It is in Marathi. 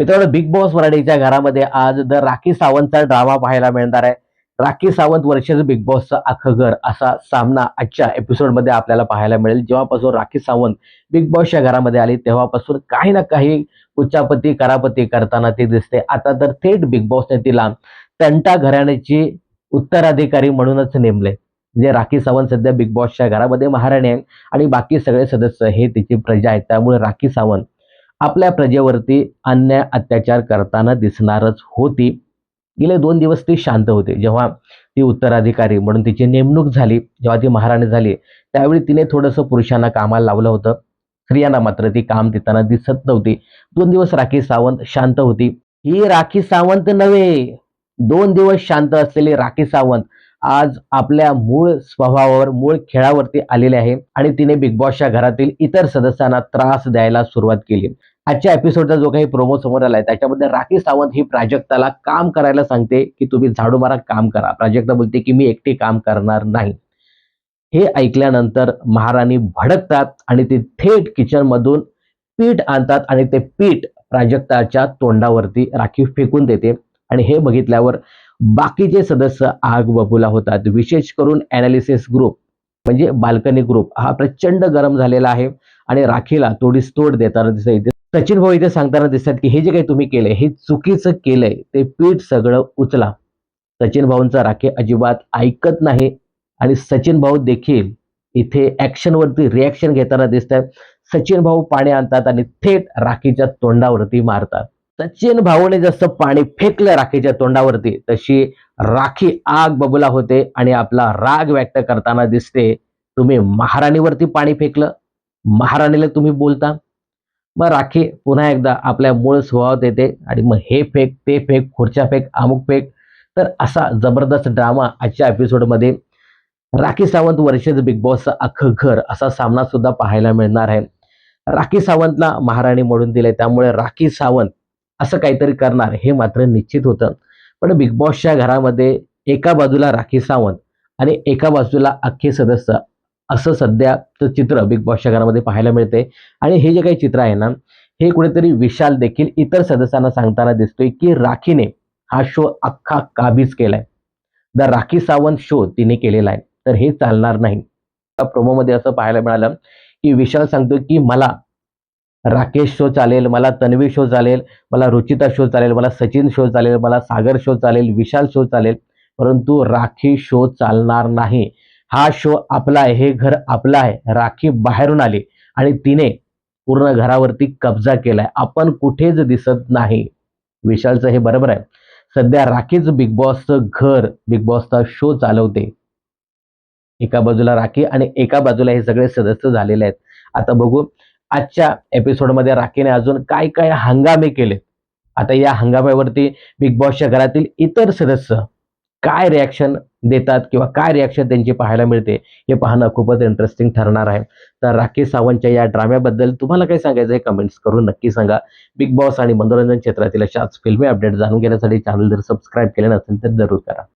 मित्रांनो, बिग बॉस मराठीच्या घरामध्ये आज द राखी सावंतचा ड्रामा पाहायला मिळणार आहे. राखी सावंत वर्सेस बिग बॉसचं अख्खं घर असा सामना आजच्या एपिसोडमध्ये आपल्याला पाहायला मिळेल. जेव्हापासून राखी सावंत बिग बॉसच्या घरामध्ये आली तेव्हापासून काही ना काही उच्चापती करापती करताना ती दिसते. आता तर थेट बिग बॉसने तिला तंटा घराण्याची उत्तराधिकारी म्हणूनच नेमले. म्हणजे राखी सावंत सध्या बिग बॉसच्या घरामध्ये महाराणी आहे आणि बाकी सगळे सदस्य हे तिची प्रजा आहेत. त्यामुळे राखी सावंत आपल्या प्रजेवरती अन्याय अत्याचार करताना दिसणारच होती. गेले 2 दिवस ती शांत होती. जेव्हा ती उत्तराधिकारी म्हणून तिची नेमणूक झाली, जेव्हा ती महाराणी झाली, त्यावेळी तिने थोडंसं पुरुषांना कामाला लावलं होतं. स्त्रियांना मात्र ती काम देताना दिसत नव्हती. 2 दिवस राखी सावंत शांत होती. ही राखी सावंत नव्हे. 2 दिवस शांत असलेली राखी सावंत आज आपल्या मूळ स्वभावावर, मूळ खेळावरती आलेली आहे आणि तिने बिग बॉसच्या घरातील इतर सदस्यांना त्रास द्यायला सुरुवात केली. आजच्या एपिसोडचा जो काही प्रोमो समोर आलाय त्याच्यामध्ये राखी सावंत ही प्राजक्ताला काम करायला सांगते, की तुम्ही झाडू मारा, काम करा. प्राजक्ता बोलते की मी एकटी काम करणार नाही. हे ऐकल्यानंतर महाराणी भडकतात आणि ते थेट किचन मधून पीठ आणतात आणि ते पीठ प्राजक्ताच्या तोंडावरती राखी फेकून देते आणि हे बघितल्यावर बाकीचे सदस्य आग बबूला होतात. विशेष करून अनालिसिस ग्रुप म्हणजे बाल्कनी ग्रुप हा प्रचंड गरम झालेला आहे आणि राखीला तोडीस तोड देताना दिसत. सचिन भाऊ इथे सांगताना दिसतात की हे जे काही तुम्ही केलंय हे चुकीचं केलंय, ते पीठ सगळं उचला. सचिन भाऊंचा राखी अजिबात ऐकत नाही आणि सचिन भाऊ देखील इथे ऍक्शन वरती रिॲक्शन घेताना दिसत आहेत. सचिन भाऊ पाणी आणतात आणि थेट राखीच्या तोंडावरती मारतात. सचिन भाऊने जसं पाणी फेकलं राखीच्या तोंडावरती तशी राखी आग बबूला होते आणि आपला राग व्यक्त करताना दिसते. तुम्ही महाराणीवरती पाणी फेकलं, महाराणीला तुम्ही बोलता. मग राखी पुन्हा एकदा आपल्या मूळ स्वभावात येते आणि मग हे फेक, ते फेक, खुर्च्या फेक, अमुक फेक. तर असा जबरदस्त ड्रामा आजच्या एपिसोडमध्ये राखी सावंत वर्सेस बिग बॉसचं अख्खं घर असा सामना सुद्धा पाहायला मिळणार आहे. राखी सावंतला महाराणी म्हणून दिले त्यामुळे राखी सावंत असं काहीतरी करणार हे मात्र निश्चित होतं. पण बिग बॉसच्या घरामध्ये एका बाजूला राखी सावंत आणि एका बाजूला अख्खे सदस्य असं सध्याचं चित्र बिग बॉसच्या घरामध्ये पाहायला मिळते. आणि हे जे काही चित्र आहे ना, हे कुठेतरी विशाल देखील इतर सदस्यांना सांगताना दिसतोय की राखीने हा शो अख्खा काबीज केलाय. द राखी सावंत शो तिने केलेला आहे, तर हे चालणार नाही. प्रोमो मध्ये असं पाहायला मिळालं की विशाल सांगतो की मला राकेश शो चालेल, मला तन्वी शो चालेल, मला रुचिता शो चालेल, मला सचिन शो चालेल, मला सागर शो चालेल, विशाल शो चालेल, परंतु राखी शो चालणार नाही. हा शो आपला आहे, हे घर आपलं आहे. राखी बाहेरून आली आणि तिने पूर्ण घरावरती कब्जा केलाय. आपण कुठेच दिसत नाही. विशालचं हे बरोबर आहे. सध्या राखीच बिग बॉसचं घर, बिग बॉसचा शो चालवते. एका बाजूला राखी आणि एका बाजूला हे सगळे सदस्य झालेले आहेत. आता बघू आजच्या एपिसोडमध्ये राखीने अजून काय काय हंगामे केले. आता या हंगामावरती बिग बॉसच्या घरातील इतर सदस्य काय रिॲक्शन देतात किंवा काय रिॲक्शन त्यांची पाहायला मिळते हे पाहणं खूपच इंटरेस्टिंग ठरणार आहे. तर राखी सावंतच्या या ड्राम्याबद्दल तुम्हाला काय सांगायचं आहे कमेंट्स करून नक्की सांगा. बिग बॉस आणि मनोरंजन क्षेत्रातील अशाच फिल्मी अपडेट जाणून घेण्यासाठी चॅनल जर सबस्क्राईब केले नसेल तर जरूर करा.